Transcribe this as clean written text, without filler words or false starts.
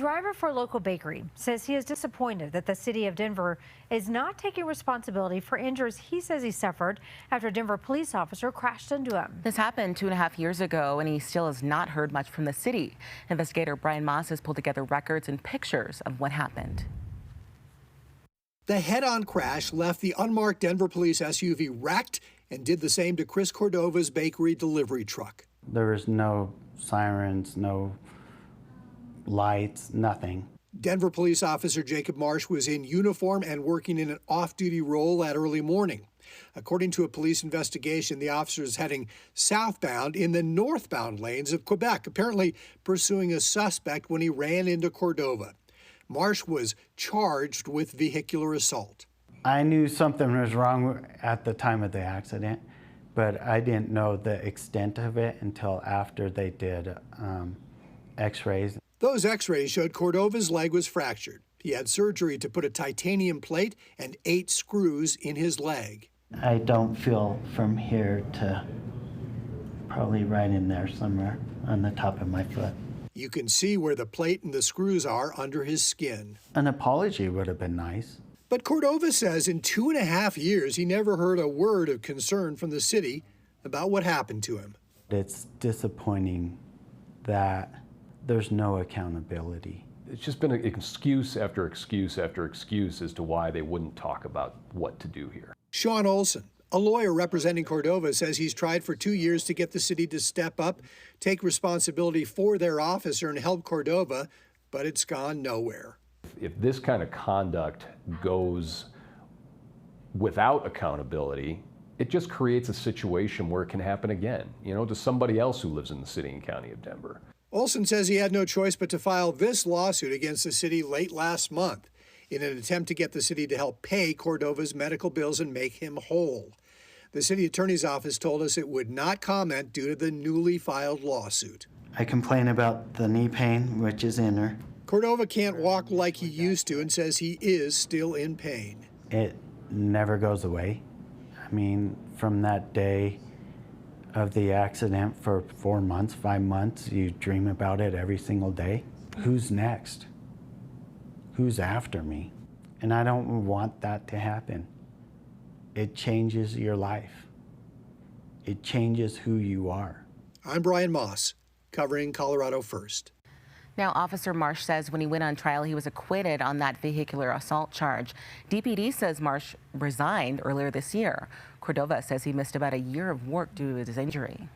driver for a local bakery says he is disappointed that the city of Denver is not taking responsibility for injuries he says he suffered after a Denver police officer crashed into him. This happened 2.5 years ago, and he still has not heard much from the city. Investigator Brian Moss has pulled together records and pictures of what happened. The head-on crash left the unmarked Denver police SUV wrecked and did the same to Chris Cordova's bakery delivery truck. There was no sirens, no lights, nothing. Denver police officer Jacob Marsh was in uniform and working in an off-duty role that early morning. According to a police investigation, the officer is heading southbound in the northbound lanes of Quebec, apparently pursuing a suspect when he ran into Cordova. Marsh was charged with vehicular assault. I knew something was wrong at the time of the accident, but I didn't know the extent of it until after they did x-rays. Those x-rays showed Cordova's leg was fractured. He had surgery to put a titanium plate and 8 screws in his leg. I don't feel from here to probably right in there somewhere on the top of my foot. You can see where the plate and the screws are under his skin. An apology would have been nice. But Cordova says in 2.5 years, he never heard a word of concern from the city about what happened to him. It's disappointing that there's no accountability. It's just been an excuse after excuse after excuse as to why they wouldn't talk about what to do here. Sean Olson, a lawyer representing Cordova, says he's tried for 2 years to get the city to step up, take responsibility for their officer and help Cordova, but it's gone nowhere. If this kind of conduct goes without accountability, it just creates a situation where it can happen again, to somebody else who lives in the city and county of Denver. Olson says he had no choice but to file this lawsuit against the city late last month in an attempt to get the city to help pay Cordova's medical bills and make him whole. The city attorney's office told us it would not comment due to the newly filed lawsuit. I complain about the knee pain, which is inner. Cordova can't walk like he used to and says he is still in pain. It never goes away. I mean, from that day of the accident for 4 months, 5 months, you dream about it every single day. Who's next? Who's after me? And I don't want that to happen. It changes your life. It changes who you are. I'm Brian Moss, covering Colorado First. Now, Officer Marsh says when he went on trial, he was acquitted on that vehicular assault charge. DPD says Marsh resigned earlier this year. Cordova says he missed about a year of work due to his injury.